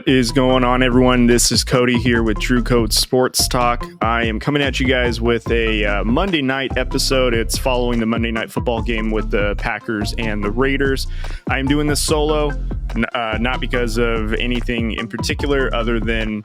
What is going on, everyone? This is Cody here with Drew Coates Sports Talk. I am coming at you guys with a Monday night episode. It's following the Monday night football game with the Packers and the Raiders. I am doing this solo, not because of anything in particular other than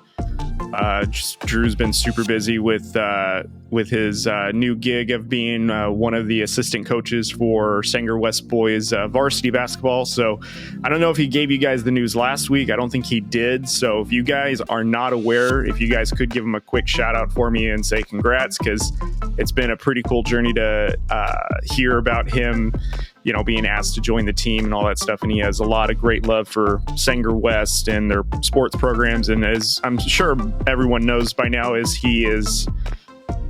just Drew's been super busy with his new gig of being one of the assistant coaches for Sanger West Boys varsity basketball. So I don't know if he gave you guys the news last week. I don't think he did. So if you guys are not aware, if you guys could give him a quick shout out for me and say congrats, because it's been a pretty cool journey to hear about him, you know, being asked to join the team and all that stuff. And he has a lot of great love for Sanger West and their sports programs. And as I'm sure everyone knows by now, is he is,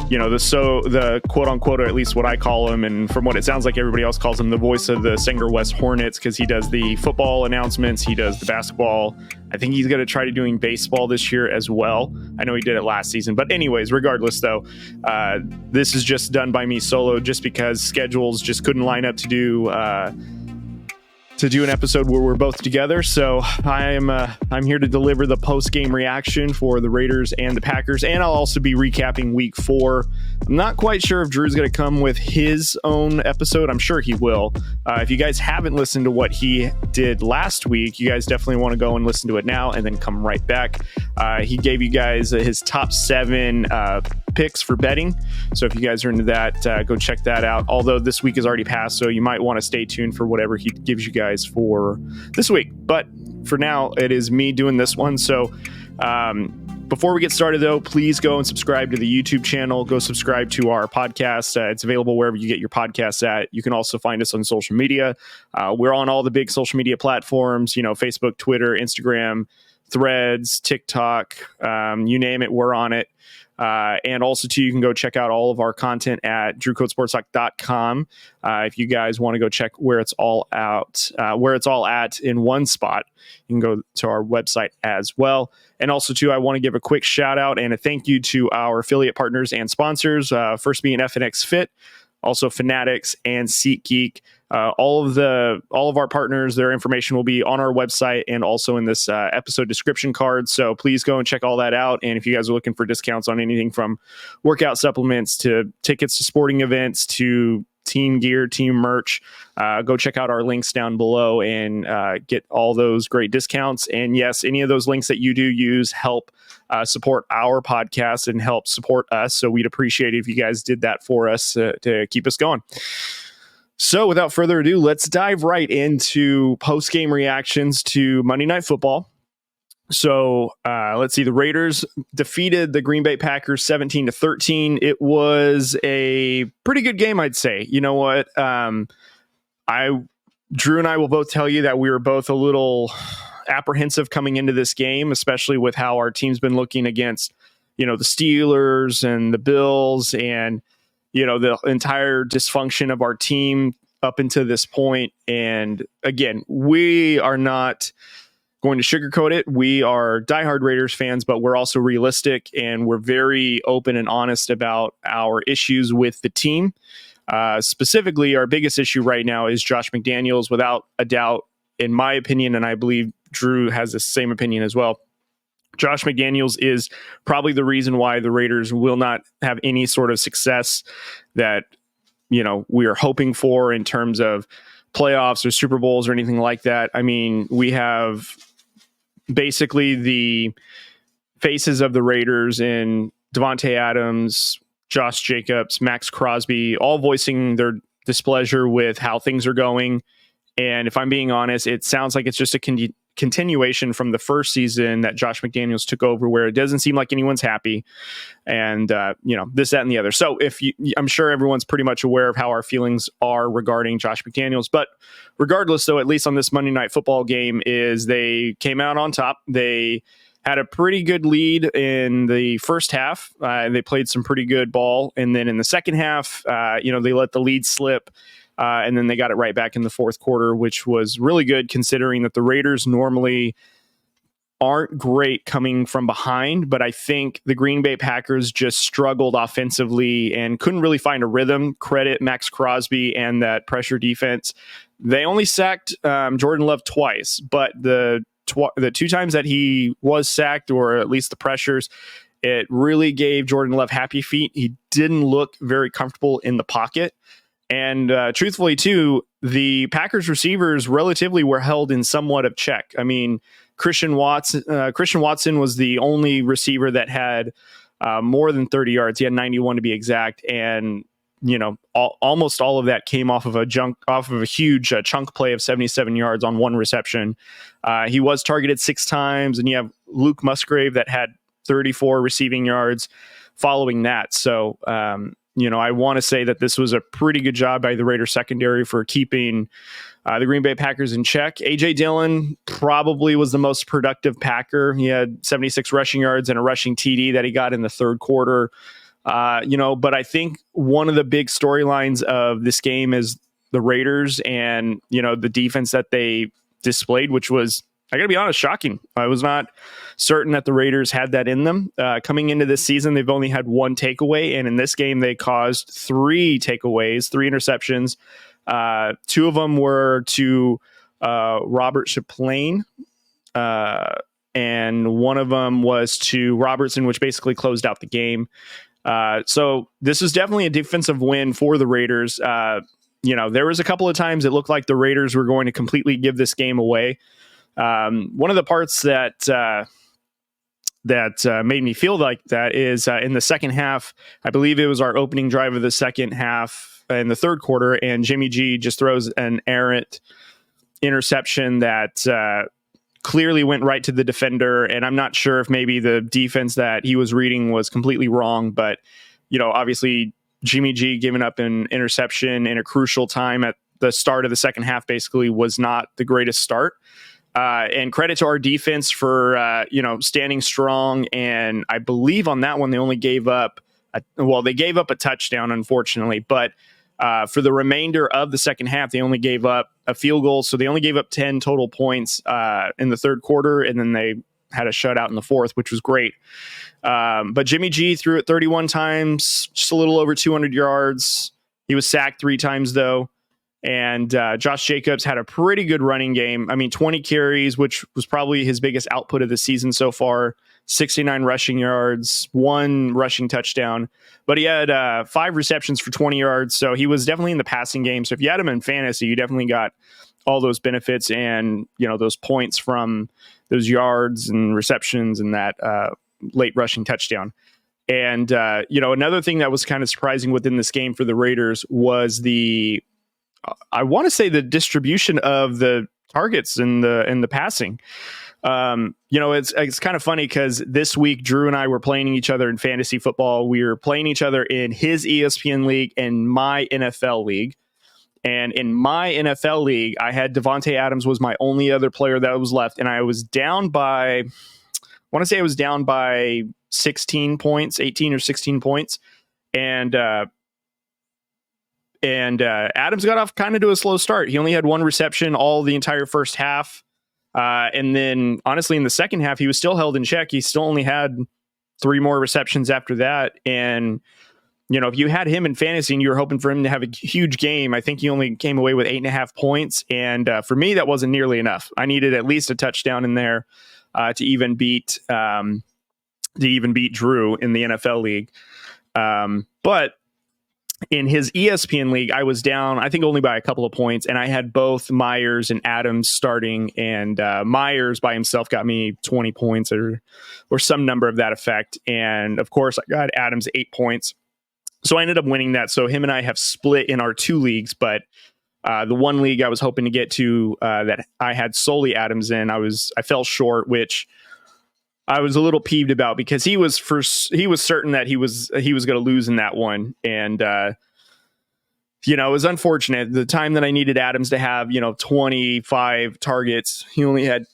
you know, the quote unquote, or at least what I call him, and from what it sounds like everybody else calls him, the voice of the Sanger West Hornets, because he does the football announcements, he does the basketball. I think he's going to try to doing baseball this year as well. I know he did it last season, but anyways, regardless though, this is just done by me solo, just because schedules just couldn't line up to do an episode where we're both together. So I'm here to deliver the post-game reaction for the Raiders and the Packers, and I'll also be recapping week 4. I'm not quite sure if Drew's going to come with his own episode. I'm sure he will. If you guys haven't listened to what he did last week, you guys definitely want to go and listen to it now and then come right back. He gave you guys his top 7 picks for betting. So if you guys are into that, go check that out. Although this week is already passed, so you might want to stay tuned for whatever he gives you guys for this week. But for now, it is me doing this one. So before we get started, though, please go and subscribe to the YouTube channel. Go subscribe to our podcast. It's available wherever you get your podcasts at. You can also find us on social media. We're on all the big social media platforms, you know, Facebook, Twitter, Instagram, Threads, TikTok, you name it, we're on it. And also, too, you can go check out all of our content at drewcoatessportstalk.com. If you guys want to go check where it's all at in one spot, you can go to our website as well. And also, too, I want to give a quick shout out and a thank you to our affiliate partners and sponsors, first being FNX Fit, also Fanatics and SeatGeek. All of our partners, their information will be on our website and also in this episode description card. So please go and check all that out. And if you guys are looking for discounts on anything from workout supplements to tickets to sporting events to team gear, team merch, go check out our links down below and get all those great discounts. And yes, any of those links that you do use help support our podcast and help support us. So we'd appreciate it if you guys did that for us to keep us going. So without further ado, let's dive right into post-game reactions to Monday Night Football. So let's see. The Raiders defeated the Green Bay Packers 17-13. It was a pretty good game, I'd say. You know what? Drew and I will both tell you that we were both a little apprehensive coming into this game, especially with how our team's been looking against, you know, the Steelers and the Bills and, you know, the entire dysfunction of our team up until this point. And again, we are not going to sugarcoat it. We are diehard Raiders fans, but we're also realistic and we're very open and honest about our issues with the team. Specifically, our biggest issue right now is Josh McDaniels, without a doubt, in my opinion, and I believe Drew has the same opinion as well. Josh McDaniels is probably the reason why the Raiders will not have any sort of success that, you know, we are hoping for in terms of playoffs or Super Bowls or anything like that. I mean, we have basically the faces of the Raiders in Devontae Adams, Josh Jacobs, Max Crosby, all voicing their displeasure with how things are going. And if I'm being honest, it sounds like it's just a continuation from the first season that Josh McDaniels took over, where it doesn't seem like anyone's happy and, you know, this, that, and the other. So I'm sure everyone's pretty much aware of how our feelings are regarding Josh McDaniels. But regardless, though, at least on this Monday Night Football game, is they came out on top. They had a pretty good lead in the first half. They played some pretty good ball. And then in the second half, you know, they let the lead slip. And then they got it right back in the fourth quarter, which was really good considering that the Raiders normally aren't great coming from behind. But I think the Green Bay Packers just struggled offensively and couldn't really find a rhythm. Credit Max Crosby and that pressure defense. They only sacked Jordan Love twice, but the the two times that he was sacked, or at least the pressures, it really gave Jordan Love happy feet. He didn't look very comfortable in the pocket. And truthfully, too, the Packers receivers relatively were held in somewhat of check. I mean, Christian Watson was the only receiver that had more than 30 yards. He had 91 to be exact. And, almost all of that came off of a huge chunk play of 77 yards on one reception. He was targeted 6 times, and you have Luke Musgrave that had 34 receiving yards following that. So, I want to say that this was a pretty good job by the Raiders secondary for keeping the Green Bay Packers in check. A.J. Dillon probably was the most productive Packer. He had 76 rushing yards and a rushing TD that he got in the third quarter. But I think one of the big storylines of this game is the Raiders and, the defense that they displayed, which was, I got to be honest, shocking. I was not certain that the Raiders had that in them. Coming into this season, they've only had one takeaway, and in this game, they caused 3 takeaways, 3 interceptions. 2 of them were to Robert Chaplain, and one of them was to Robertson, which basically closed out the game. So this is definitely a defensive win for the Raiders. There was a couple of times it looked like the Raiders were going to completely give this game away. One of the parts that made me feel like that is in the second half. I believe it was our opening drive of the second half in the third quarter, and Jimmy G just throws an errant interception that clearly went right to the defender. And I'm not sure if maybe the defense that he was reading was completely wrong, but obviously Jimmy G giving up an interception in a crucial time at the start of the second half basically was not the greatest start. And credit to our defense for, standing strong. And I believe on that one, they only gave up, they gave up a touchdown, unfortunately. But for the remainder of the second half, they only gave up a field goal. So they only gave up 10 total points in the third quarter. And then they had a shutout in the fourth, which was great. But Jimmy G threw it 31 times, just a little over 200 yards. He was sacked 3 times, though. And Josh Jacobs had a pretty good running game. 20 carries, which was probably his biggest output of the season so far. 69 rushing yards, 1 rushing touchdown. But he had 5 receptions for 20 yards. So he was definitely in the passing game. So if you had him in fantasy, you definitely got all those benefits and, those points from those yards and receptions and that late rushing touchdown. And, another thing that was kind of surprising within this game for the Raiders was I want to say the distribution of the targets in the passing. It's kind of funny because this week Drew and I were playing each other in fantasy football. We were playing each other in his ESPN league and my NFL league. And in my NFL league, I had Devontae Adams was my only other player that was left, and I was down by, I want to say I was down by 16 points, 18 or 16 points, and Adams got off kind of to a slow start. He only had 1 reception all the entire first half. And then, honestly, in the second half, he was still held in check. He still only had 3 more receptions after that. And, if you had him in fantasy and you were hoping for him to have a huge game, I think he only came away with 8.5 points. And for me, that wasn't nearly enough. I needed at least a touchdown in there to even beat Drew in the NFL league. But in his ESPN league, I was down, I think, only by a couple of points, and I had both Myers and Adams starting, and Myers by himself got me 20 points or some number of that effect. And, of course, I got Adams 8 points. So I ended up winning that. So him and I have split in our 2 leagues, but the one league I was hoping to get to that I had solely Adams in, I fell short, which I was a little peeved about because he was certain that he was going to lose in that one. And, it was unfortunate. The time that I needed Adams to have, 25 targets, he only had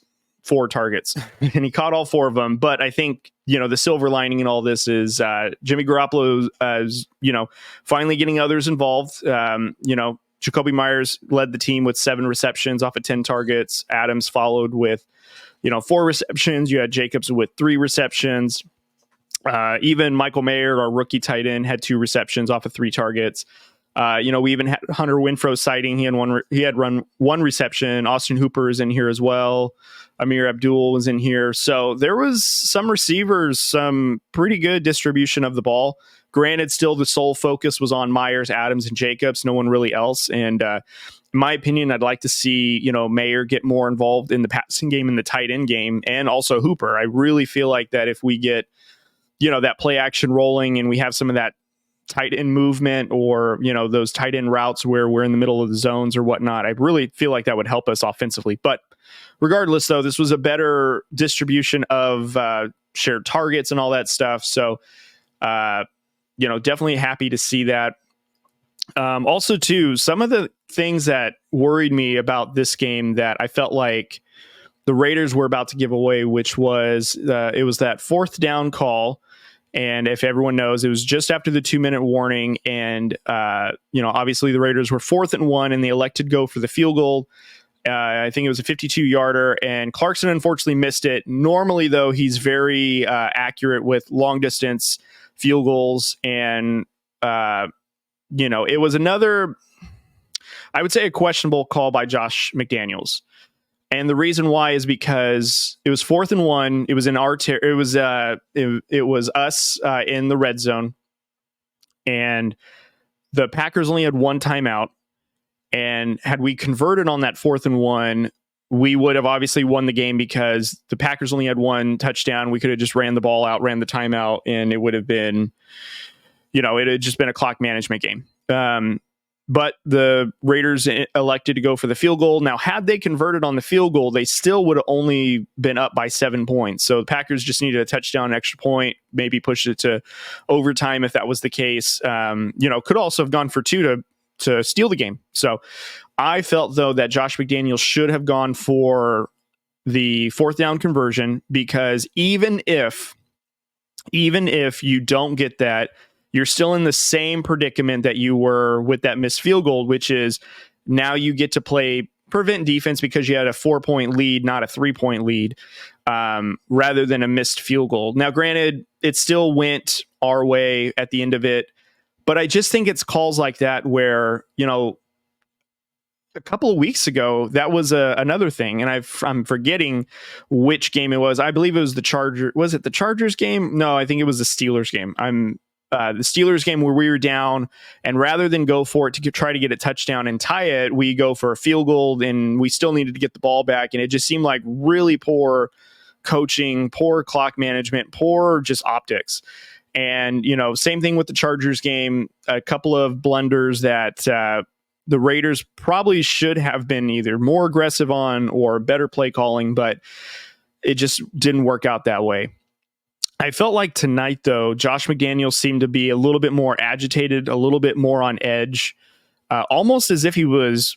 4 targets and he caught all 4 of them. But I think, the silver lining in all this is Jimmy Garoppolo is, finally getting others involved. Jacoby Myers led the team with 7 receptions off of 10 targets. Adams followed with 4 receptions. You had Jacobs with 3 receptions. Even Michael Mayer, our rookie tight end, had 2 receptions off of 3 targets. We even had Hunter Winfrow's sighting. He had run one reception. Austin Hooper is in here as well. Amir Abdul was in here. So there was some receivers, some pretty good distribution of the ball. Granted, still the sole focus was on Myers, Adams, and Jacobs. No one really else. And in my opinion, I'd like to see, Mayer get more involved in the passing game and the tight end game, and also Hooper. I really feel like that if we get, that play action rolling and we have some of that tight end movement or, those tight end routes where we're in the middle of the zones or whatnot, I really feel like that would help us offensively. But regardless, though, this was a better distribution of shared targets and all that stuff. So, definitely happy to see that. Also, too, some of the things that worried me about this game that I felt like the Raiders were about to give away, which was it was that fourth down call. And if everyone knows, it was just after the 2-minute warning. And, obviously the Raiders were 4th and 1 and they elected to go for the field goal. I think it was a 52-yarder, and Clarkson unfortunately missed it. Normally, though, he's very accurate with long-distance field goals. And, it was another, I would say, a questionable call by Josh McDaniels. And the reason why is because it was 4th and 1. It was in our it was us in the red zone, and the Packers only had one timeout. And had we converted on that 4th and 1, we would have obviously won the game because the Packers only had one touchdown. We could have just ran the ball out, ran the timeout, and it would have been, it had just been a clock management game. But the Raiders elected to go for the field goal. Now, had they converted on the field goal, they still would have only been up by 7 points. So the Packers just needed a touchdown, an extra point, maybe pushed it to overtime if that was the case. Could also have gone for 2 to steal the game. So I felt, though, that Josh McDaniels should have gone for the 4th down conversion, because even if you don't get that, you're still in the same predicament that you were with that missed field goal, which is now you get to play prevent defense because you had a 4-point lead, not a 3-point lead, rather than a missed field goal. Now, granted, it still went our way at the end of it, but I just think it's calls like that where, a couple of weeks ago, that was another thing. And I'm forgetting which game it was. I believe it was Was it the Chargers game? No, I think it was the Steelers game. The Steelers game where we were down, and rather than go for it to try to get a touchdown and tie it, we go for a field goal, and we still needed to get the ball back. And it just seemed like really poor coaching, poor clock management, poor just optics. And, same thing with the Chargers game, a couple of blunders that the Raiders probably should have been either more aggressive on or better play calling, but it just didn't work out that way. I felt like tonight, though, Josh McDaniels seemed to be a little bit more agitated, a little bit more on edge, almost as if he was,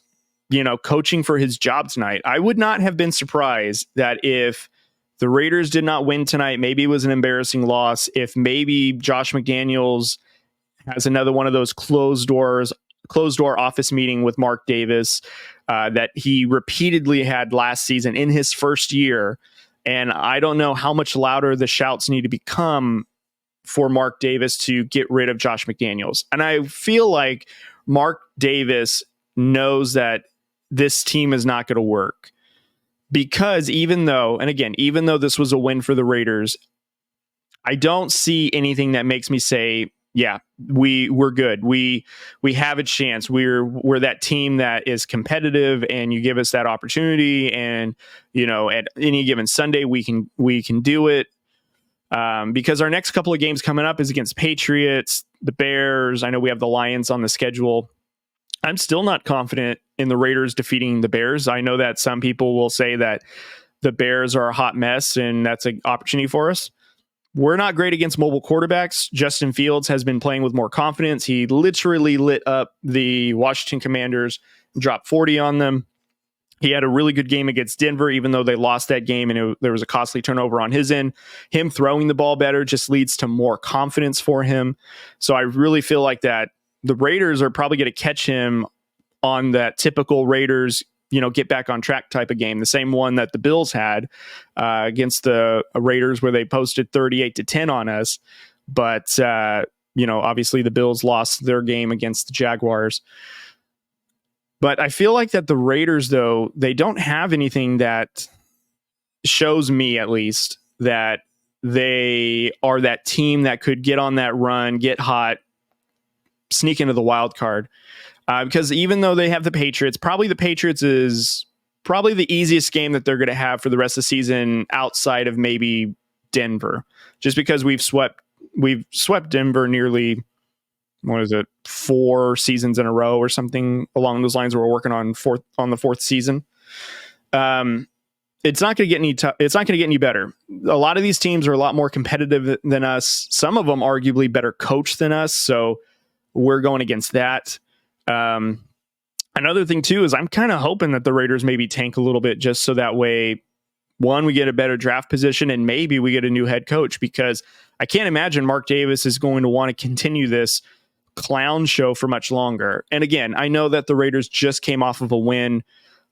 coaching for his job tonight. I would not have been surprised that if the Raiders did not win tonight, maybe it was an embarrassing loss, if maybe Josh McDaniels has another one of those closed door office meeting with Mark Davis that he repeatedly had last season in his first year. And I don't know how much louder the shouts need to become for Mark Davis to get rid of Josh McDaniels. And I feel like Mark Davis knows that this team is not going to work, because even though this was a win for the Raiders, I don't see anything that makes me say, yeah, we're good. We have a chance. We're that team that is competitive, and you give us that opportunity, and at any given Sunday we can do it. Because our next couple of games coming up is against Patriots, the Bears. I know we have the Lions on the schedule. I'm still not confident in the Raiders defeating the Bears. I know that some people will say that the Bears are a hot mess and that's an opportunity for us. We're not great against mobile quarterbacks. Justin Fields has been playing with more confidence. He literally lit up the Washington Commanders, dropped 40 on them. He had a really good game against Denver, even though they lost that game and there was a costly turnover on his end. Him throwing the ball better just leads to more confidence for him. So I really feel like that the Raiders are probably going to catch him on that typical Raiders, get back on track type of game. The same one that the Bills had against the Raiders, where they posted 38-10 on us. But obviously the Bills lost their game against the Jaguars. But I feel like that the Raiders, though, they don't have anything that shows me, at least, that they are that team that could get on that run, get hot, sneak into the wild card. Because even though they have the Patriots is probably the easiest game that they're going to have for the rest of the season outside of maybe Denver, just because we've swept Denver nearly, 4 seasons in a row or something along those lines. We're working on the fourth season. It's not going to get it's not going to get any better. A lot of these teams are a lot more competitive than us. Some of them arguably better coached than us. So we're going against that. Another thing too is I'm kind of hoping that the Raiders maybe tank a little bit, just so that way, one, we get a better draft position and maybe we get a new head coach, because I can't imagine Mark Davis is going to want to continue this clown show for much longer. And again, I know that the Raiders just came off of a win,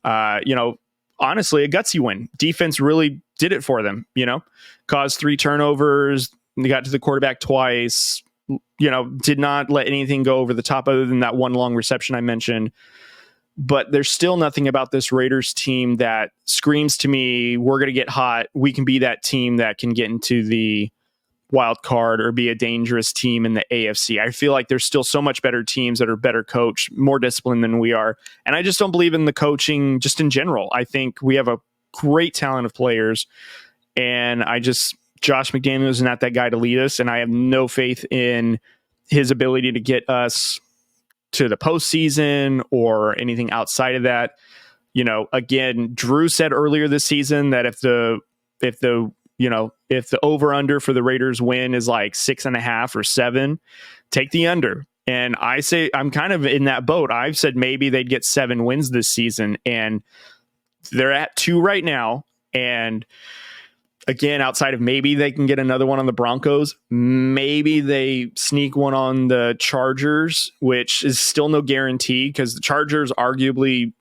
honestly, a gutsy win. Defense really did it for them, caused 3 turnovers. They got to the quarterback twice, did not let anything go over the top other than that one long reception I mentioned. But there's still nothing about this Raiders team that screams to me, we're going to get hot. We can be that team that can get into the wild card or be a dangerous team in the AFC. I feel like there's still so much better teams that are better coached, more disciplined than we are. And I just don't believe in the coaching just in general. I think we have a great talent of players, and Josh McDaniels is not that guy to lead us, and I have no faith in his ability to get us to the postseason or anything outside of that. Again, Drew said earlier this season that if the over under for the Raiders win is like 6.5 or 7, take the under. And I say I'm kind of in that boat. I've said maybe they'd get 7 wins this season, and they're at 2 right now. And again, outside of maybe they can get another one on the Broncos, maybe they sneak one on the Chargers, which is still no guarantee, because the Chargers arguably,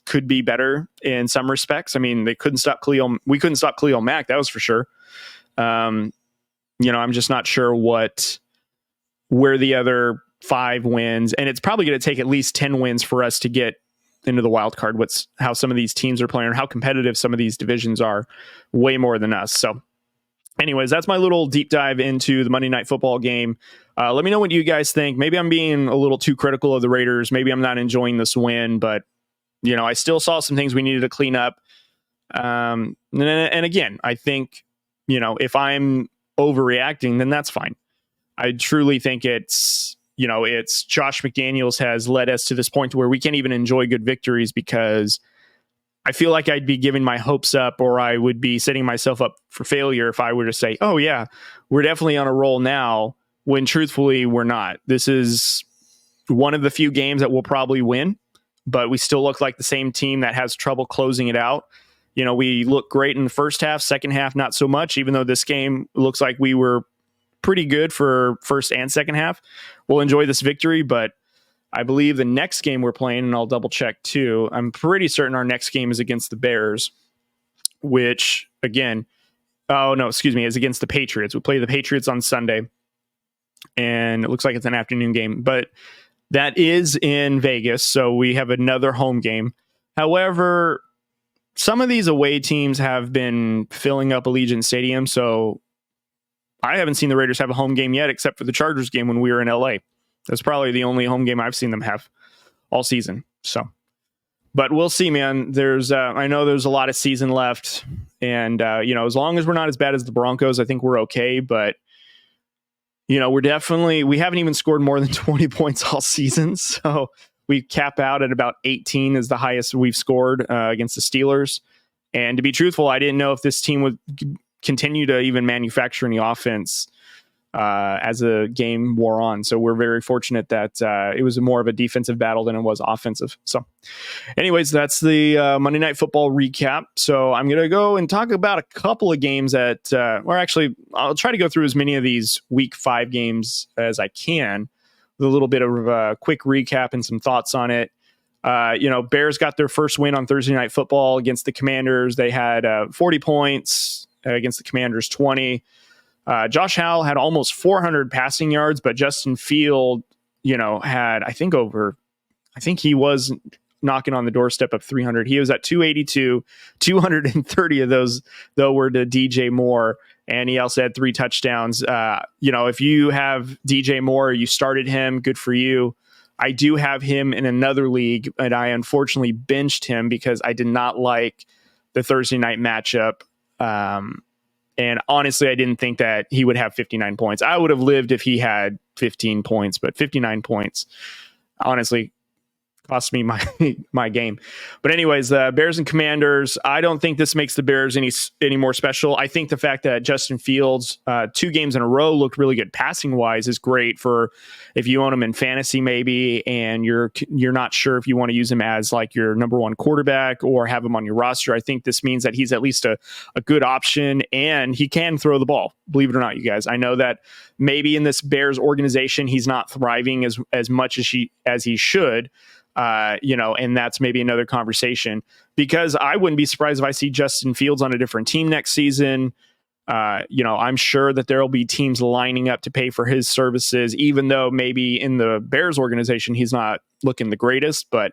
could be better in some respects. I mean, we couldn't stop Khalil Mack, that was for sure. I'm just not sure where the other 5 wins, and it's probably going to take at least 10 wins for us to get into the wild card. How some of these teams are playing, or how competitive some of these divisions are, way more than us. So anyways, that's my little deep dive into the Monday Night Football game. Let me know what you guys think. Maybe I'm being a little too critical of the Raiders. Maybe I'm not enjoying this win, but I still saw some things we needed to clean up. And again, I think, if I'm overreacting, then that's fine. I truly think it's Josh McDaniels has led us to this point where we can't even enjoy good victories, because I feel like I'd be giving my hopes up, or I would be setting myself up for failure if I were to say, oh yeah, we're definitely on a roll now, when truthfully we're not. This is one of the few games that we'll probably win, but we still look like the same team that has trouble closing it out. We look great in the first half, second half, not so much, even though this game looks like we were pretty good for first and second half. We'll enjoy this victory, but I believe the next game we're playing, and I'll double check too, I'm pretty certain our next game is against the Bears, which again, is against the Patriots. We play the Patriots on Sunday, and it looks like it's an afternoon game, but that is in Vegas, so we have another home game. However, some of these away teams have been filling up Allegiant Stadium, so I haven't seen the Raiders have a home game yet, except for the Chargers game when we were in LA. That's probably the only home game I've seen them have all season. So, but we'll see, man. I know there's a lot of season left, and as long as we're not as bad as the Broncos, I think we're okay. But we haven't even scored more than 20 points all season, so we cap out at about 18 is the highest we've scored against the Steelers. And to be truthful, I didn't know if this team would continue to even manufacture any offense as the game wore on. So we're very fortunate that it was more of a defensive battle than it was offensive. So anyways, that's the Monday Night Football recap. So I'm going to go and talk about a couple of games I'll try to go through as many of these week 5 games as I can, with a little bit of a quick recap and some thoughts on it. Bears got their first win on Thursday Night Football against the Commanders. They had 40 points against the Commanders 20. Josh Howell had almost 400 passing yards, but Justin Field, had, I think he was knocking on the doorstep of 300. He was at 282. 230 of those, though, were to DJ Moore. And he also had 3 touchdowns. If you have DJ Moore, you started him, good for you. I do have him in another league, and I unfortunately benched him because I did not like the Thursday night matchup. And honestly, I didn't think that he would have 59 points. I would have lived if he had 15 points, but 59 points, honestly, cost me my game. But anyways, the Bears and Commanders, I don't think this makes the Bears any more special. I think the fact that Justin Fields 2 games in a row looked really good passing wise is great for if you own him in fantasy maybe, and you're not sure if you want to use him as like your number 1 quarterback or have him on your roster. I think this means that he's at least a good option, and he can throw the ball. Believe it or not, you guys. I know that maybe in this Bears organization he's not thriving as much as he should. And that's maybe another conversation, because I wouldn't be surprised if I see Justin Fields on a different team next season. I'm sure that there'll be teams lining up to pay for his services, even though maybe in the Bears organization, he's not looking the greatest, but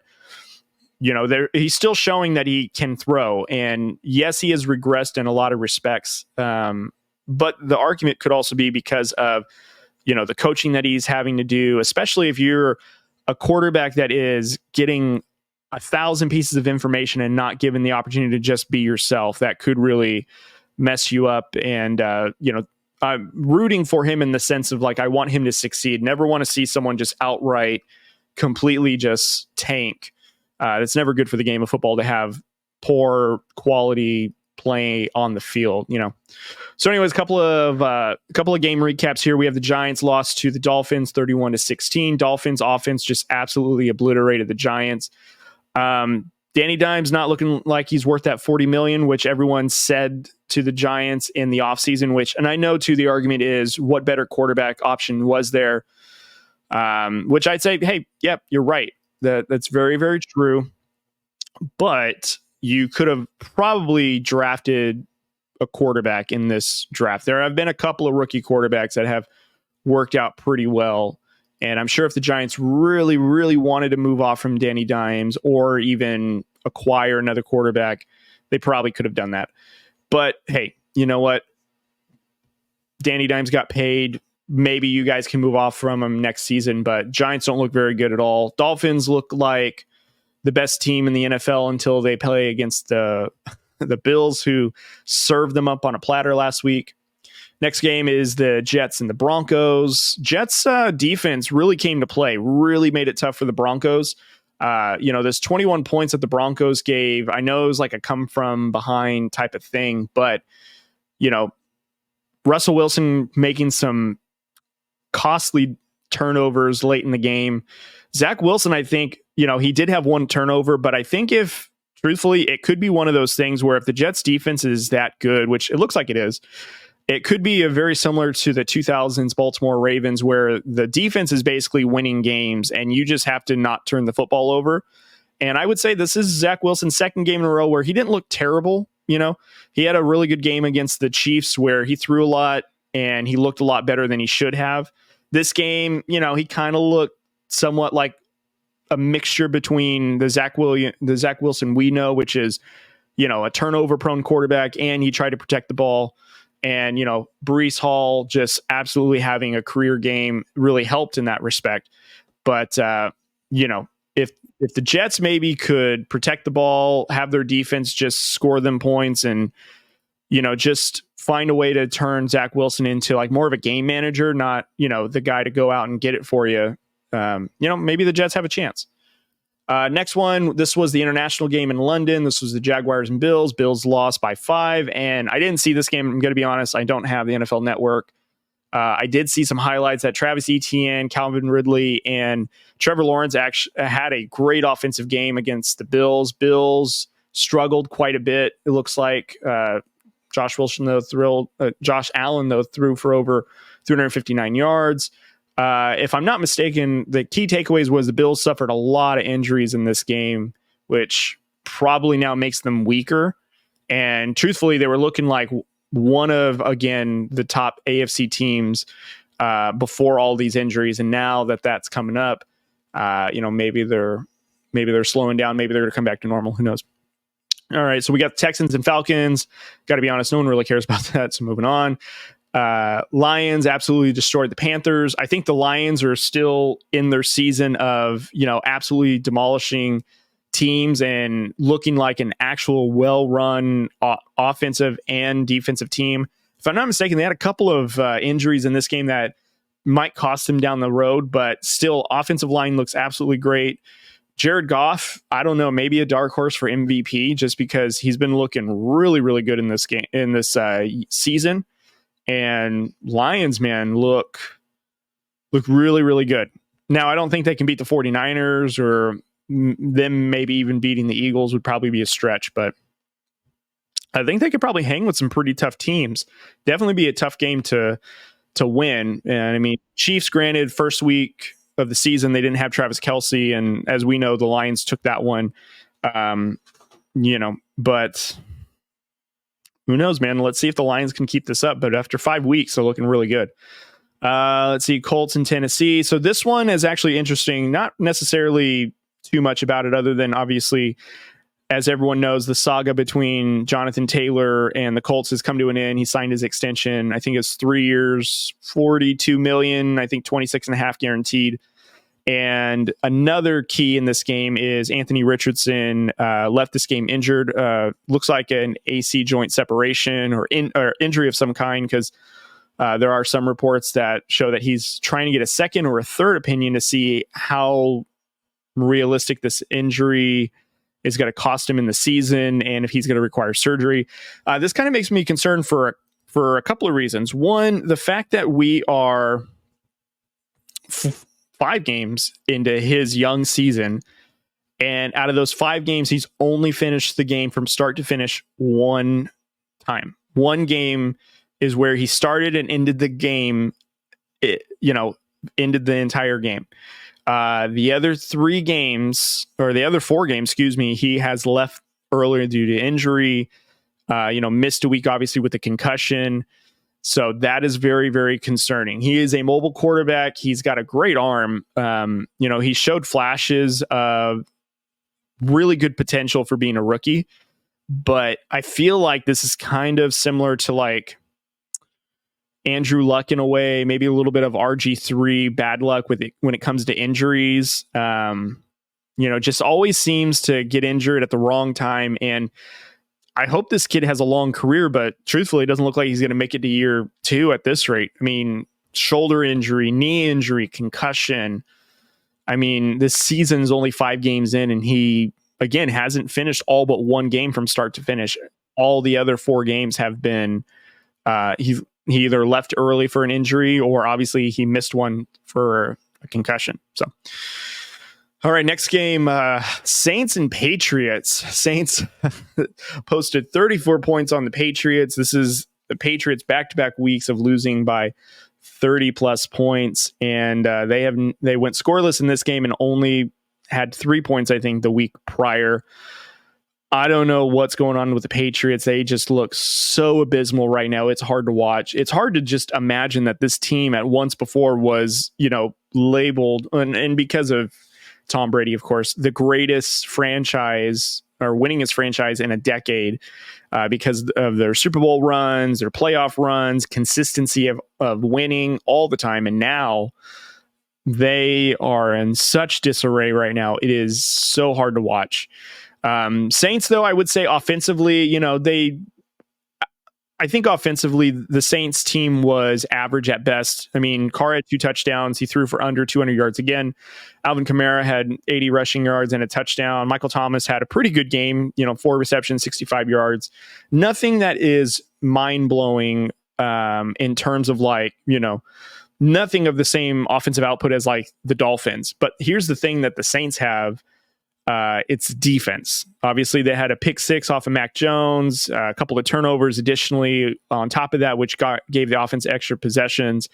he's still showing that he can throw. And yes, he has regressed in a lot of respects. But the argument could also be because of, the coaching that he's having to do, especially if you're a quarterback that is getting 1,000 pieces of information and not given the opportunity to just be yourself. That could really mess you up. And, I'm rooting for him in the sense of like, I want him to succeed. Never want to see someone just outright completely just tank. It's never good for the game of football to have poor quality play on the field, So anyways, a couple of game recaps here. We have the Giants lost to the Dolphins 31-16. Dolphins offense just absolutely obliterated the Giants. Danny Dimes not looking like he's worth that $40 million, which everyone said to the Giants in the offseason, and I know too, the argument is what better quarterback option was there? Which I'd say, hey, yep, you're right. That's very, very true. But you could have probably drafted a quarterback in this draft. There have been a couple of rookie quarterbacks that have worked out pretty well. And I'm sure if the Giants really, really wanted to move off from Danny Dimes or even acquire another quarterback, they probably could have done that. But hey, you know what? Danny Dimes got paid. Maybe you guys can move off from him next season, but Giants don't look very good at all. Dolphins look like the best team in the NFL until they play against the Bills, who served them up on a platter last week. Next game is the Jets and the Broncos. Jets defense really came to play, really made it tough for the Broncos. There's 21 points that the Broncos gave. I know it was like a come from behind type of thing, but, Russell Wilson making some costly turnovers late in the game. Zach Wilson, I think, he did have 1 turnover, but I think truthfully, it could be one of those things where if the Jets defense is that good, which it looks like it is, it could be a very similar to the 2000s Baltimore Ravens, where the defense is basically winning games and you just have to not turn the football over. And I would say this is Zach Wilson's second game in a row where he didn't look terrible. He had a really good game against the Chiefs where he threw a lot and he looked a lot better than he should have. This game, he kind of looked somewhat like a mixture between the Zach Wilson we know, which is, a turnover prone quarterback, and he tried to protect the ball. And, Breece Hall just absolutely having a career game really helped in that respect. But, if the Jets maybe could protect the ball, have their defense just score them points and, just find a way to turn Zach Wilson into like more of a game manager, not, the guy to go out and get it for you. Maybe the Jets have a chance. Next one, this was the international game in London. This was the Jaguars and Bills. Bills lost by 5, and I didn't see this game. I'm going to be honest. I don't have the NFL Network. I did see some highlights that Travis Etienne, Calvin Ridley, and Trevor Lawrence actually had a great offensive game against the Bills. Bills struggled quite a bit. It looks like Josh Allen threw for over 359 yards. If I'm not mistaken, the key takeaways was the Bills suffered a lot of injuries in this game, which probably now makes them weaker. And truthfully, they were looking like one of, again, the top AFC teams before all these injuries. And now that that's coming up, maybe they're slowing down. Maybe they're going to come back to normal. Who knows? All right. So we got Texans and Falcons. Got to be honest, no one really cares about that. So moving on. Lions absolutely destroyed the Panthers. I think the Lions are still in their season of, absolutely demolishing teams and looking like an actual well-run offensive and defensive team. If I'm not mistaken, they had a couple of injuries in this game that might cost them down the road, but still, offensive line looks absolutely great. Jared Goff, I don't know, maybe a dark horse for MVP just because he's been looking really, really good in this game, in this season. And Lions, man, look really, really good. Now, I don't think they can beat the 49ers, or them maybe even beating the Eagles would probably be a stretch, but I think they could probably hang with some pretty tough teams. Definitely be a tough game to win. And I mean, Chiefs, granted, first week of the season, they didn't have Travis Kelce. And as we know, the Lions took that one, but who knows, man? Let's see if the Lions can keep this up. But after 5 weeks, they're looking really good. Let's see, Colts and Tennessee. So this one is actually interesting. Not necessarily too much about it other than, obviously, as everyone knows, the saga between Jonathan Taylor and the Colts has come to an end. He signed his extension. I think it's 3 years, $42 million, I think 26.5 guaranteed. And another key in this game is Anthony Richardson left this game injured. Looks like an AC joint separation or injury of some kind, because there are some reports that show that he's trying to get a second or a third opinion to see how realistic this injury is going to cost him in the season and if he's going to require surgery. This kind of makes me concerned for a couple of reasons. One, the fact that we are 5 games into his young season, and out of those 5 games, he's only finished the game from start to finish one time. One game is where he started and ended the game, ended the entire game. The other 3 games, or the other 4 games, he has left earlier due to injury, missed a week, obviously, with the concussion. So that is very, very concerning. He is a mobile quarterback. He's got a great arm. He showed flashes of really good potential for being a rookie, but I feel like this is kind of similar to like Andrew Luck in a way, maybe a little bit of RG3 bad luck with it when it comes to injuries. Just always seems to get injured at the wrong time. And I hope this kid has a long career, but truthfully, it doesn't look like he's going to make it to year 2 at this rate. I mean, shoulder injury, knee injury, concussion. I mean, this season's only 5 games in, and he, again, hasn't finished all but 1 game from start to finish. All the other 4 games have been, he either left early for an injury, or obviously he missed one for a concussion. So, all right, next game, Saints and Patriots. Saints posted 34 points on the Patriots. This is the Patriots' back-to-back weeks of losing by 30-plus points, and they went scoreless in this game and only had 3 points, I think, the week prior. I don't know what's going on with the Patriots. They just look so abysmal right now. It's hard to watch. It's hard to just imagine that this team at once before was, labeled, and because of Tom Brady, of course, the greatest franchise or winningest franchise in a decade, because of their Super Bowl runs, their playoff runs, consistency of winning all the time. And now they are in such disarray right now. It is so hard to watch. Saints, though, I would say offensively, I think offensively, the Saints team was average at best. I mean, Carr had 2 touchdowns. He threw for under 200 yards again. Alvin Kamara had 80 rushing yards and a touchdown. Michael Thomas had a pretty good game, 4 receptions, 65 yards. Nothing that is mind-blowing in terms of nothing of the same offensive output as like the Dolphins. But here's the thing that the Saints have. It's defense. Obviously, they had a pick 6 off of Mac Jones, a couple of turnovers additionally on top of that, which gave the offense extra possessions.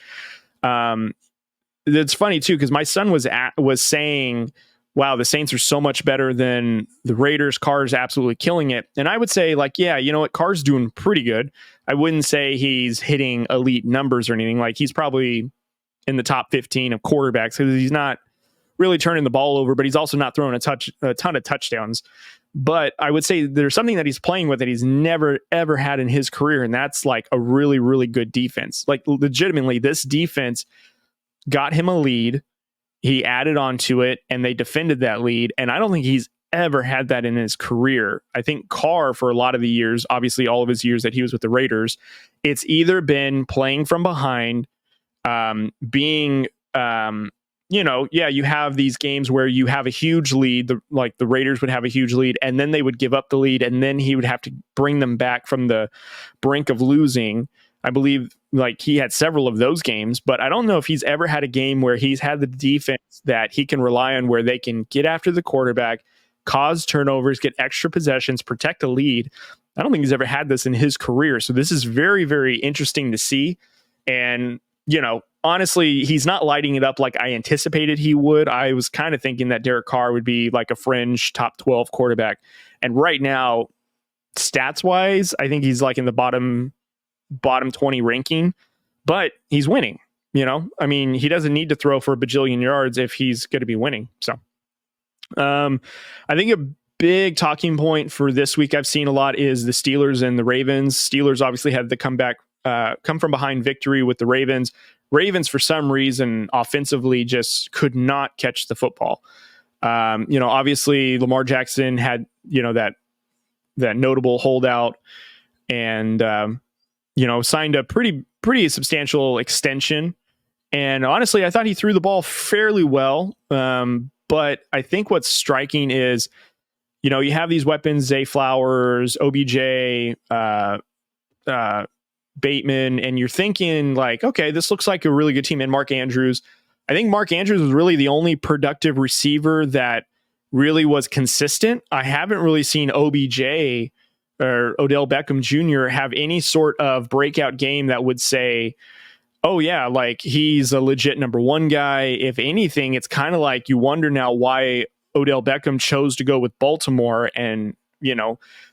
It's funny, too, because my son was saying wow, the Saints are so much better than the Raiders. Carr's absolutely killing it. And I would say, like, yeah, you know what? Carr's doing pretty good. I wouldn't say he's hitting elite numbers or anything. Like, he's probably in the top 15 of quarterbacks because he's not really turning the ball over, but he's also not throwing a ton of touchdowns. But I would say there's something that he's playing with that he's never, ever had in his career, and that's like a really, really good defense. Like, legitimately, this defense got him a lead. He added on to it, and they defended that lead. And I don't think he's ever had that in his career. I think Carr, for a lot of the years, obviously all of his years that he was with the Raiders, it's either been playing from behind, being, you have these games where you have a huge lead, like the Raiders would have a huge lead, and then they would give up the lead, and then he would have to bring them back from the brink of losing. I believe like he had several of those games, but I don't know if he's ever had a game where he's had the defense that he can rely on, where they can get after the quarterback, cause turnovers, get extra possessions, protect a lead. I don't think he's ever had this in his career. So this is very, very interesting to see. And, honestly, he's not lighting it up like I anticipated he would. I was kind of thinking that Derek Carr would be like a fringe top 12 quarterback. And right now, stats wise, I think he's like in the bottom 20 ranking, but he's winning. I mean, he doesn't need to throw for a bajillion yards if he's going to be winning. So I think a big talking point for this week I've seen a lot is the Steelers and the Ravens. Steelers obviously had the come from behind victory with the Ravens. Ravens, for some reason, offensively just could not catch the football. Obviously Lamar Jackson had, that notable holdout and, signed a pretty substantial extension. And honestly, I thought he threw the ball fairly well. But I think what's striking is, you have these weapons, Zay Flowers, OBJ, Bateman, and you're thinking like, okay, this looks like a really good team. And Mark Andrews, I think Mark Andrews was really the only productive receiver that really was consistent. I haven't really seen OBJ or Odell Beckham Jr. have any sort of breakout game that would say, oh yeah, like he's a legit number one guy. If anything, it's kind of like you wonder now why Odell Beckham chose to go with Baltimore. And,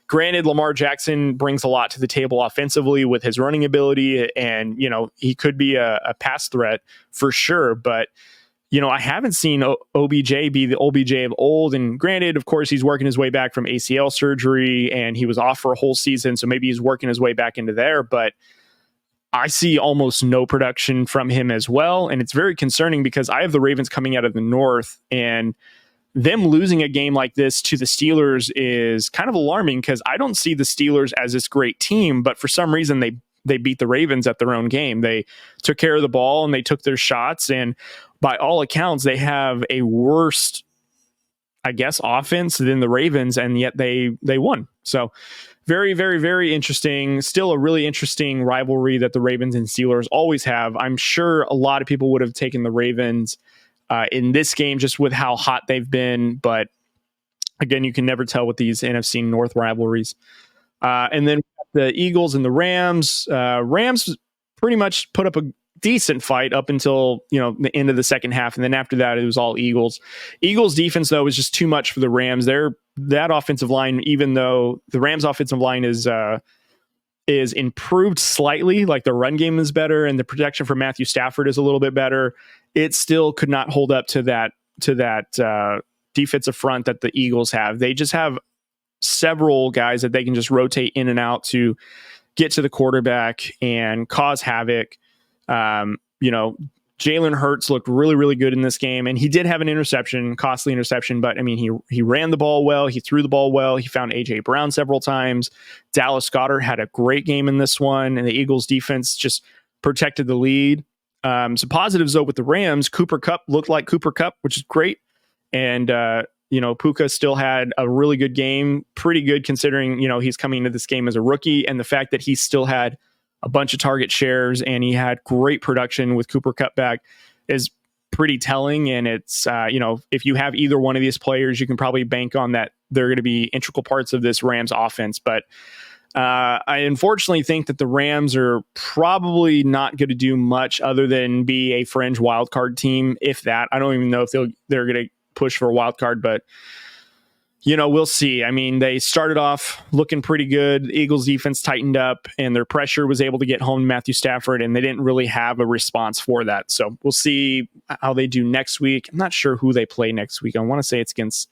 granted, Lamar Jackson brings a lot to the table offensively with his running ability, and, he could be a pass threat for sure. But, I haven't seen OBJ be the OBJ of old. And granted, of course, he's working his way back from ACL surgery and he was off for a whole season. So maybe he's working his way back into there. But I see almost no production from him as well. And it's very concerning because I have the Ravens coming out of the North, and them losing a game like this to the Steelers is kind of alarming because I don't see the Steelers as this great team, but for some reason they beat the Ravens at their own game. They took care of the ball and they took their shots, and by all accounts, they have a worse, I guess, offense than the Ravens, and yet they won. So very, very, very interesting. Still a really interesting rivalry that the Ravens and Steelers always have. I'm sure a lot of people would have taken the Ravens in this game just with how hot they've been. But again, you can never tell with these NFC North rivalries. And then the Eagles and the Rams. Rams pretty much put up a decent fight up until the end of the second half, and then after that it was all Eagles. Eagles defense though was just too much for the Rams. That offensive line, even though the Rams offensive line is improved slightly, like the run game is better and the protection for Matthew Stafford is a little bit better, it still could not hold up to that defensive front that the Eagles have. They just have several guys that they can just rotate in and out to get to the quarterback and cause havoc. Jalen Hurts looked really, really good in this game, and he did have an interception, costly interception, but I mean, he ran the ball well, he threw the ball well, he found AJ Brown several times. Dallas Goedert had a great game in this one, and the Eagles defense just protected the lead. Some positives though with the Rams, Cooper Kupp looked like Cooper Kupp, which is great. And, Puka still had a really good game, pretty good considering, he's coming into this game as a rookie, and the fact that he still had a bunch of target shares and he had great production with Cooper Kupp back is pretty telling. And it's, if you have either one of these players, you can probably bank on that they're going to be integral parts of this Rams offense. But I unfortunately think that the Rams are probably not going to do much other than be a fringe wildcard team, if that. I don't even know if they're going to push for a wild card, but we'll see. I mean, they started off looking pretty good. The Eagles defense tightened up and their pressure was able to get home to Matthew Stafford, and they didn't really have a response for that. So we'll see how they do next week. I'm not sure who they play next week. I want to say it's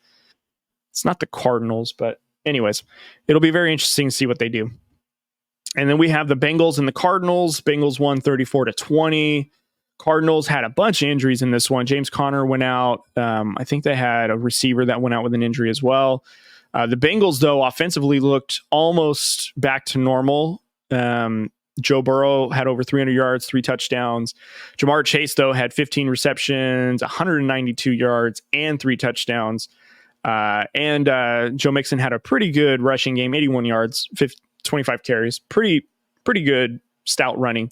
not the Cardinals, but anyways, it'll be very interesting to see what they do. And then we have the Bengals and the Cardinals. Bengals won 34-20. Cardinals had a bunch of injuries in this one. James Conner went out. I think they had a receiver that went out with an injury as well. The Bengals, though, offensively looked almost back to normal. Joe Burrow had over 300 yards, 3 touchdowns. Jamar Chase, though, had 15 receptions, 192 yards, and 3 touchdowns. And Joe Mixon had a pretty good rushing game, 81 yards, 25 carries. Pretty good, stout running.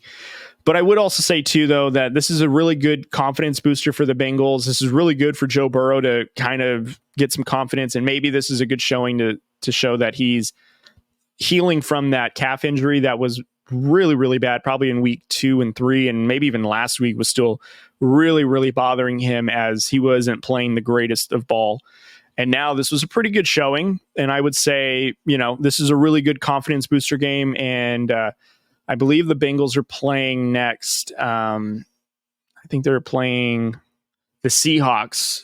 But I would also say, too, though, that this is a really good confidence booster for the Bengals. This is really good for Joe Burrow to kind of get some confidence, and maybe this is a good showing to show that he's healing from that calf injury that was really, really bad, probably in week 2 and 3, and maybe even last week was still really, really bothering him as he wasn't playing the greatest of ball. And now this was a pretty good showing, and I would say, this is a really good confidence booster game, and I believe the Bengals are playing next. I think they're playing the Seahawks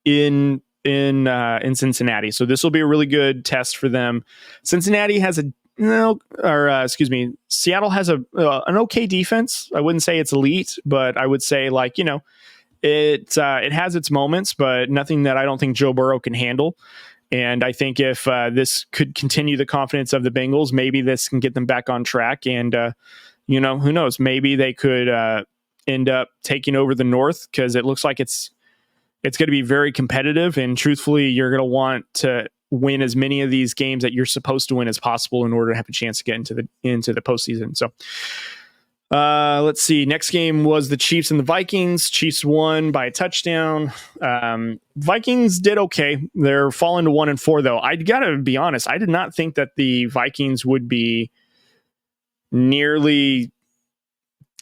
in Cincinnati. So this will be a really good test for them. Cincinnati has Seattle has an okay defense. I wouldn't say it's elite, but I would say it has its moments, but nothing that I don't think Joe Burrow can handle. And I think if this could continue the confidence of the Bengals, maybe this can get them back on track. And, who knows? Maybe they could end up taking over the North, because it looks like it's going to be very competitive. And truthfully, you're going to want to win as many of these games that you're supposed to win as possible in order to have a chance to get into the postseason. So let's see. Next game was the Chiefs and the Vikings. Chiefs won by a touchdown. Vikings did okay. They're falling to 1-4, though. I gotta be honest. I did not think that the Vikings would be nearly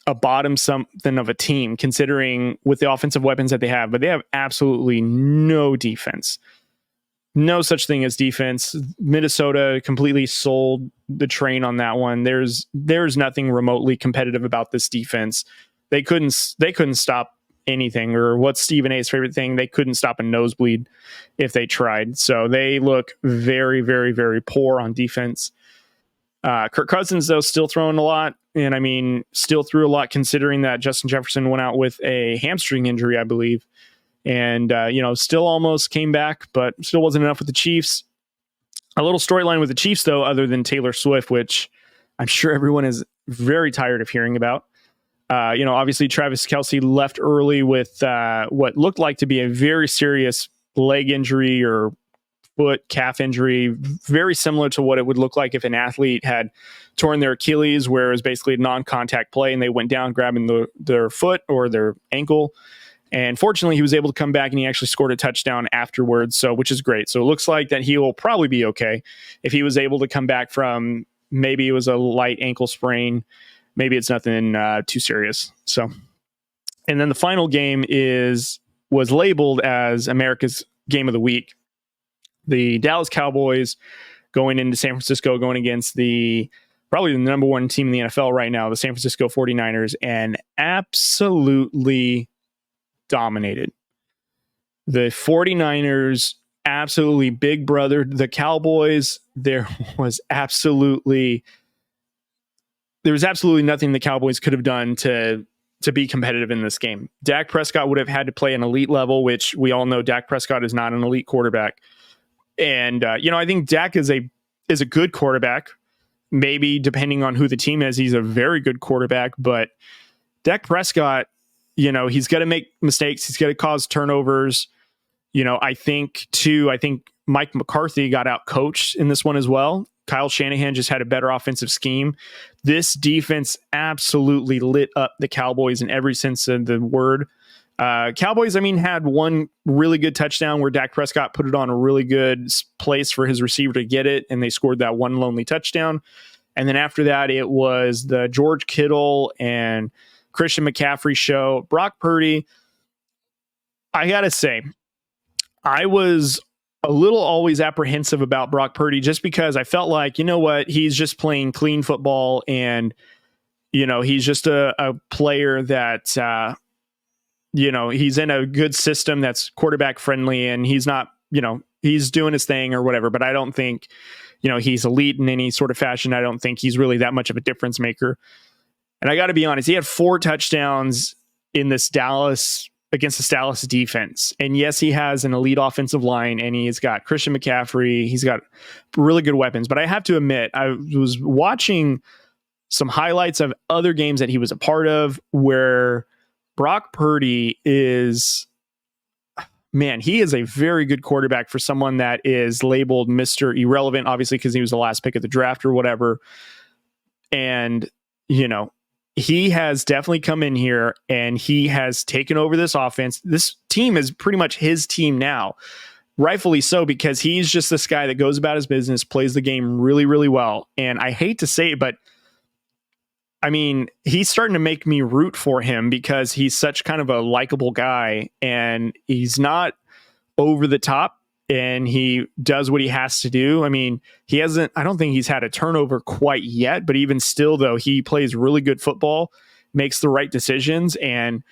a bottom something of a team, considering with the offensive weapons that they have, but they have absolutely no defense. No such thing as defense. Minnesota completely sold the train on that one. There's nothing remotely competitive about this defense. They couldn't stop anything, or what's Stephen A's favorite thing, they couldn't stop a nosebleed if they tried. So they look very, very, very poor on defense. Kirk Cousins, though, still throwing a lot. And I mean, still threw a lot considering that Justin Jefferson went out with a hamstring injury, I believe. And, still almost came back, but still wasn't enough with the Chiefs. A little storyline with the Chiefs, though, other than Taylor Swift, which I'm sure everyone is very tired of hearing about. Obviously Travis Kelce left early with what looked like to be a very serious leg injury or calf injury, very similar to what it would look like if an athlete had torn their Achilles, where it was basically a non-contact play and they went down grabbing their foot or their ankle. And fortunately, he was able to come back and he actually scored a touchdown afterwards, which is great. So it looks like that he will probably be okay if he was able to come back from, maybe it was a light ankle sprain, maybe it's nothing too serious. So, and then the final game was labeled as America's Game of the Week. The Dallas Cowboys going into San Francisco, going against probably the number one team in the NFL right now, the San Francisco 49ers, and absolutely dominated. The 49ers absolutely big brothered the Cowboys. There was absolutely nothing the Cowboys could have done to be competitive in this game. Dak Prescott would have had to play an elite level, which we all know Dak Prescott is not an elite quarterback. And I think Dak is a good quarterback. Maybe depending on who the team is, he's a very good quarterback. But Dak Prescott, he's got to make mistakes. He's got to cause turnovers. I think Mike McCarthy got out coached in this one as well. Kyle Shanahan just had a better offensive scheme. This defense absolutely lit up the Cowboys in every sense of the word. Cowboys, had one really good touchdown where Dak Prescott put it on a really good place for his receiver to get it, and they scored that one lonely touchdown. And then after that, it was the George Kittle and Christian McCaffrey show. Brock Purdy, I gotta say, I was a little always apprehensive about Brock Purdy just because I felt like, you know what, he's just playing clean football and, he's just a player that, he's in a good system that's quarterback friendly and he's not, he's doing his thing or whatever. But I don't think, he's elite in any sort of fashion. I don't think he's really that much of a difference maker. And I got to be honest, he had 4 touchdowns in this against the Dallas defense. And yes, he has an elite offensive line and he's got Christian McCaffrey. He's got really good weapons. But I have to admit, I was watching some highlights of other games that he was a part of where Brock Purdy is, man, he is a very good quarterback for someone that is labeled Mr. Irrelevant, obviously, because he was the last pick of the draft or whatever. And, he has definitely come in here and he has taken over this offense. This team is pretty much his team now, rightfully so, because he's just this guy that goes about his business, plays the game really, really well. And I hate to say it, but I mean, he's starting to make me root for him because he's such kind of a likable guy and he's not over the top and he does what he has to do. I mean, I don't think he's had a turnover quite yet, but even still though, he plays really good football, makes the right decisions. And,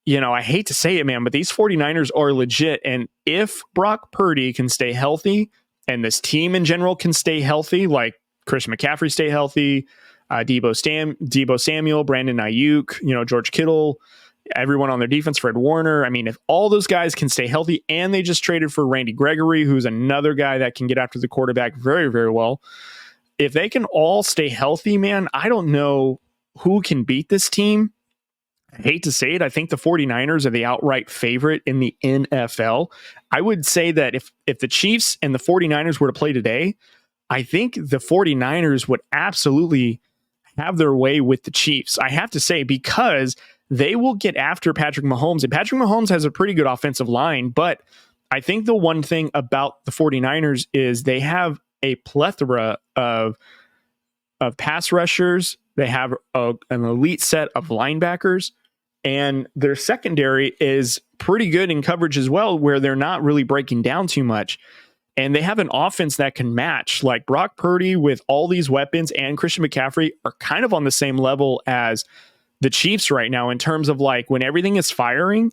I hate to say it, man, but these 49ers are legit. And if Brock Purdy can stay healthy and this team in general can stay healthy, like Christian McCaffrey stay healthy, Deebo Samuel, Brandon Ayuk, George Kittle, everyone on their defense, Fred Warner. I mean, if all those guys can stay healthy and they just traded for Randy Gregory, who's another guy that can get after the quarterback very, very well. If they can all stay healthy, man, I don't know who can beat this team. I hate to say it. I think the 49ers are the outright favorite in the NFL. I would say that if the Chiefs and the 49ers were to play today, I think the 49ers would absolutely have their way with the Chiefs. I have to say, because they will get after Patrick Mahomes, and Patrick Mahomes has a pretty good offensive line, but I think the one thing about the 49ers is they have a plethora of pass rushers. They have an elite set of linebackers, and their secondary is pretty good in coverage as well, where they're not really breaking down too much. And they have an offense that can match. Like Brock Purdy with all these weapons and Christian McCaffrey are kind of on the same level as the Chiefs right now in terms of like when everything is firing,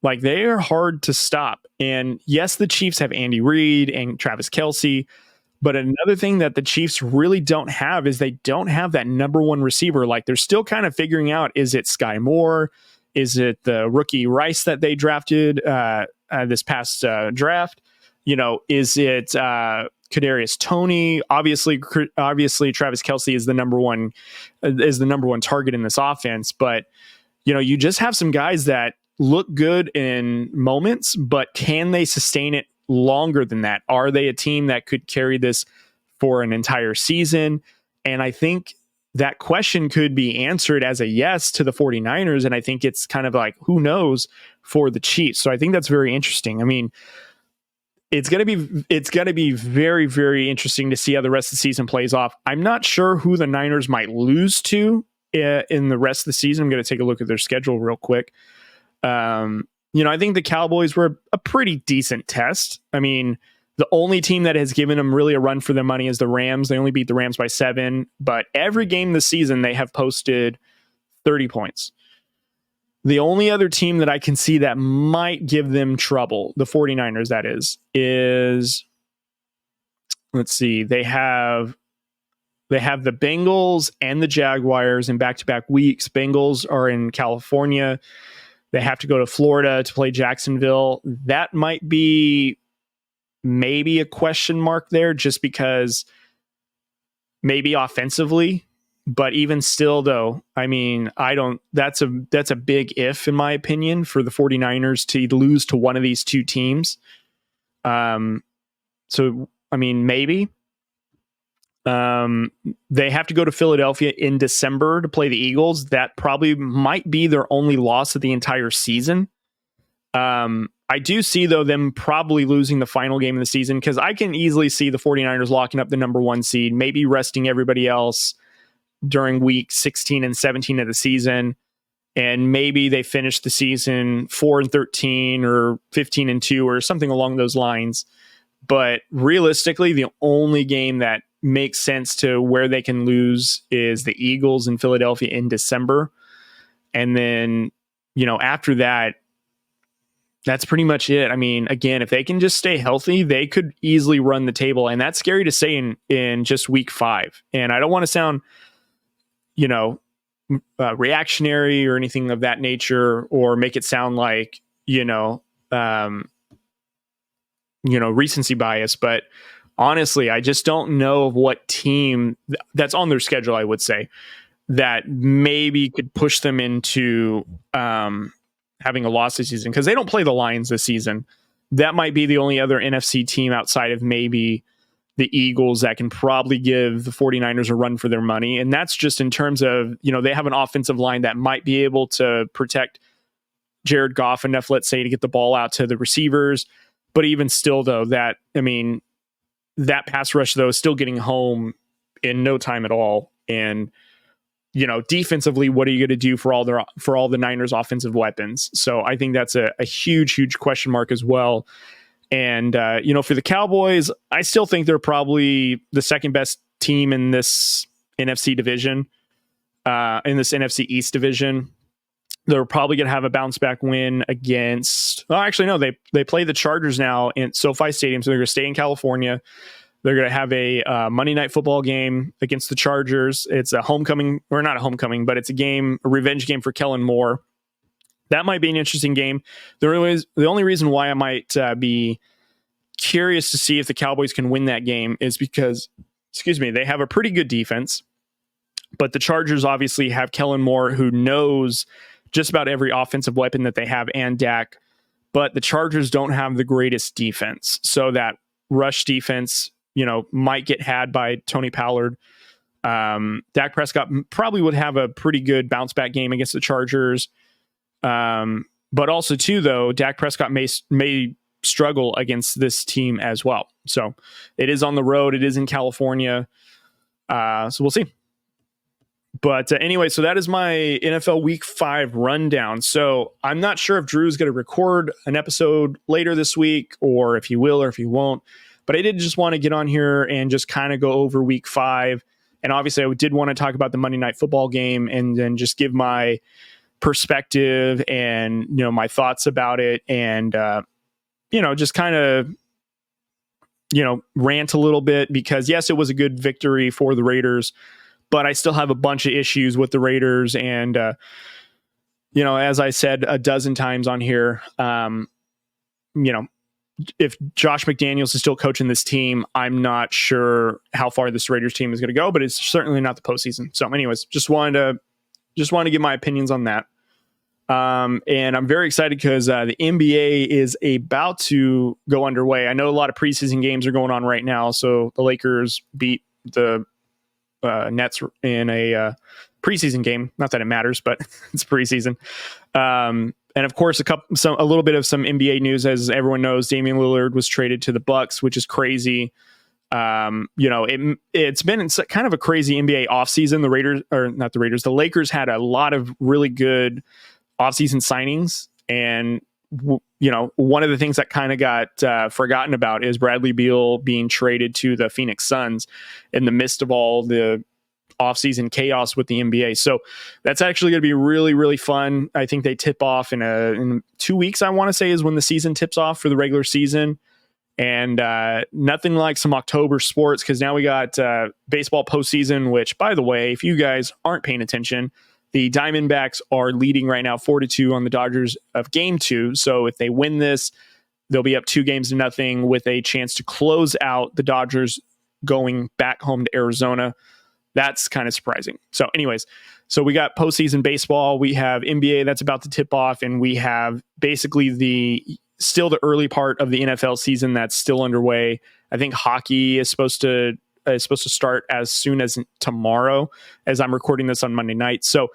like they are hard to stop. And yes, the Chiefs have Andy Reid and Travis Kelce. But another thing that the Chiefs really don't have is they don't have that number one receiver. Like they're still kind of figuring out, is it Sky Moore? Is it the rookie Rice that they drafted this past draft? Is it Kadarius Toney? Obviously, Travis Kelce is the number one target in this offense. But you just have some guys that look good in moments, but can they sustain it longer than that? Are they a team that could carry this for an entire season? And I think that question could be answered as a yes to the 49ers. And I think it's kind of like, who knows for the Chiefs. So I think that's very interesting. I mean, it's going to be very, very interesting to see how the rest of the season plays off. I'm not sure who the Niners might lose to in the rest of the season. I'm going to take a look at their schedule real quick. I think the Cowboys were a pretty decent test. I mean, the only team that has given them really a run for their money is the Rams. They only beat the Rams by 7, but every game this season they have posted 30 points. The only other team that I can see that might give them trouble, the 49ers that is let's see, they have the Bengals and the Jaguars in back-to-back weeks. Bengals are in California. They have to go to Florida to play Jacksonville. That might be maybe a question mark there just because maybe offensively, but even still though, I mean, that's a big if in my opinion for the 49ers to lose to one of these two teams. So, I mean, maybe they have to go to Philadelphia in December to play the Eagles. That probably might be their only loss of the entire season. I do see, though, them probably losing the final game of the season because I can easily see the 49ers locking up the number 1 seed, maybe resting everybody else during week 16 and 17 of the season. and maybe they finish the season 4-13 or 15-2 or something along those lines. But realistically, the only game that makes sense to where they can lose is the Eagles in Philadelphia in December. And then, after that, that's pretty much it. I mean, again, if they can just stay healthy, they could easily run the table. And that's scary to say in just week 5. And I don't want to sound, reactionary or anything of that nature, or make it sound like, recency bias. But honestly, I just don't know of what team that's on their schedule, I would say, that maybe could push them into having a loss this season, because they don't play the Lions this season. That might be the only other NFC team outside of maybe the Eagles that can probably give the 49ers a run for their money. And that's just in terms of, they have an offensive line that might be able to protect Jared Goff enough, let's say, to get the ball out to the receivers. But even still, though, that pass rush, though, is still getting home in no time at all. And, defensively, what are you going to do for all the Niners' offensive weapons? So I think that's a huge, huge question mark as well. And, for the Cowboys, I still think they're probably the second best team in this NFC division, in this NFC East division. They're probably going to have a bounce back win against, they play the Chargers now in SoFi Stadium. So they're going to stay in California. They're going to have a Monday Night Football game against the Chargers. It's a homecoming, or not a homecoming, but it's a revenge game for Kellen Moore. That might be an interesting game. The only reason why I might be curious to see if the Cowboys can win that game is because, they have a pretty good defense, but the Chargers obviously have Kellen Moore, who knows just about every offensive weapon that they have, and Dak, but the Chargers don't have the greatest defense. So that rush defense, might get had by Tony Pollard. Dak Prescott probably would have a pretty good bounce back game against the Chargers. But also too, though, Dak Prescott may struggle against this team as well. So it is on the road. It is in California. So we'll see. But anyway, so that is my NFL Week 5 rundown. So I'm not sure if Drew's going to record an episode later this week, or if he will or if he won't. But I did just want to get on here and just kind of go over Week 5. And obviously, I did want to talk about the Monday Night Football game and then just give my perspective and, my thoughts about it. And, just kind of, rant a little bit, because yes, it was a good victory for the Raiders, but I still have a bunch of issues with the Raiders. And, as I said a dozen times on here, if Josh McDaniels is still coaching this team, I'm not sure how far this Raiders team is going to go, but it's certainly not the postseason. So anyways, just wanted to give my opinions on that. And I'm very excited because the NBA is about to go underway. I know a lot of preseason games are going on right now. So the Lakers beat the Nets in a preseason game. Not that it matters, but it's preseason. And of course, a little bit of some NBA news. As everyone knows, Damian Lillard was traded to the Bucks, which is crazy. It's been kind of a crazy NBA offseason. The Lakers had a lot of really good offseason signings. And, one of the things that kind of got forgotten about is Bradley Beal being traded to the Phoenix Suns in the midst of all the offseason chaos with the NBA. So that's actually going to be really, really fun. I think they tip off in 2 weeks, I want to say, is when the season tips off for the regular season. And nothing like some October sports, because now we got baseball postseason, which, by the way, if you guys aren't paying attention, the Diamondbacks are leading right now 4-2 on the Dodgers of Game 2. So if they win this, they'll be up 2-0 with a chance to close out the Dodgers going back home to Arizona. That's kind of surprising. So anyways, so we got postseason baseball. We have NBA that's about to tip off, and we have basically still the early part of the NFL season that's still underway. I think hockey is supposed to start as soon as tomorrow, as I'm recording this on Monday night. So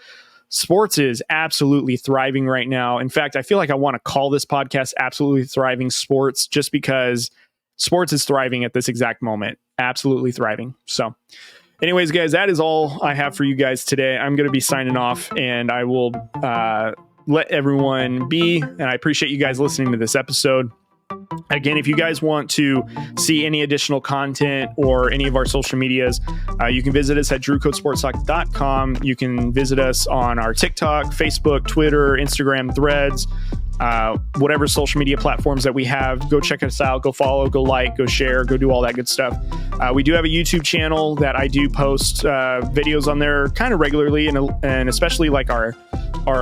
sports is absolutely thriving right now. In fact, I feel like I want to call this podcast Absolutely Thriving Sports, just because sports is thriving at this exact moment. Absolutely thriving. So Anyways, guys, that is all I have for you guys today. I'm going to be signing off, and I will let everyone be. And I appreciate you guys listening to this episode. Again, if you guys want to see any additional content or any of our social medias, you can visit us at drewcoatsportstalk.com. You can visit us on our TikTok, Facebook, Twitter, Instagram, Threads, whatever social media platforms that we have. Go check us out, go follow, go like, go share, go do all that good stuff. We do have a YouTube channel that I do post videos on there kind of regularly, and especially like our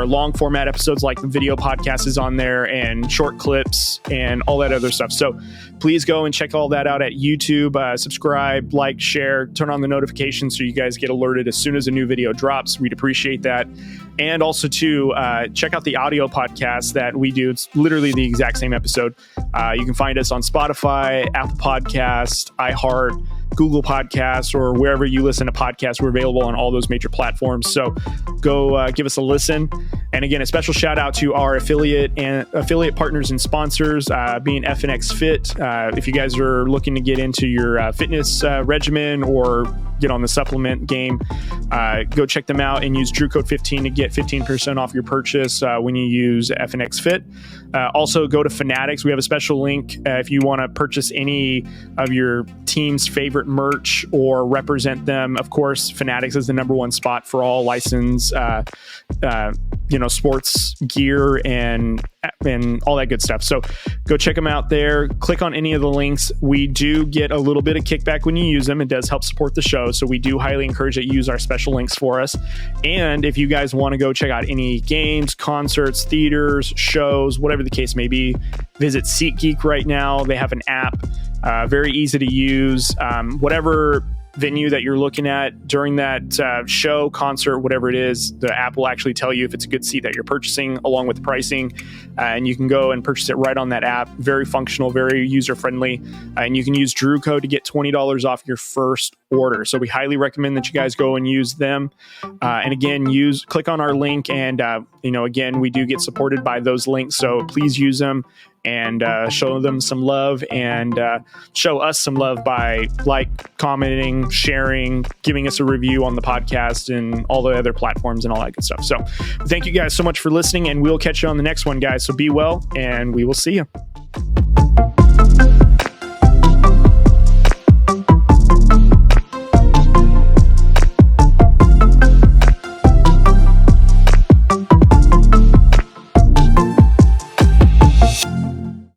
long format episodes, like the video podcast is on there, and short clips and all that other stuff. So please go and check all that out at YouTube. Subscribe, like, share, turn on the notifications so you guys get alerted as soon as a new video drops. We'd appreciate that. And also to check out the audio podcast that we do. It's literally the exact same episode. You can find us on Spotify, Apple Podcasts, iHeart, Google Podcasts, or wherever you listen to podcasts. We're available on all those major platforms. So go give us a listen. And again, a special shout out to our affiliate partners and sponsors, being FNX Fit. If you guys are looking to get into your fitness regimen or get on the supplement game, go check them out and use Drew Code 15 to get 15% off your purchase when you use FNX Fit. Also, go to Fanatics. We have a special link if you want to purchase any of your team's favorite merch or represent them. Of course, Fanatics is the number one spot for all licensed, sports gear and all that good stuff. So go check them out there. Click on any of the links. We do get a little bit of kickback when you use them. It does help support the show. So we do highly encourage that you use our special links for us. And if you guys want to go check out any games, concerts, theaters, shows, whatever the case may be, visit SeatGeek right now. They have an app, very easy to use. Whatever venue that you're looking at during that show, concert, whatever it is, the app will actually tell you if it's a good seat that you're purchasing along with the pricing, and you can go and purchase it right on that app. Very functional, very user-friendly, and you can use Drew Code to get $20 off your first order. So we highly recommend that you guys go and use them. And again, click on our link, and again, we do get supported by those links, so please use them and show them some love, and show us some love by commenting, sharing, giving us a review on the podcast and all the other platforms and all that good stuff. So thank you guys so much for listening, and we'll catch you on the next one, guys. So be well, and we will see you.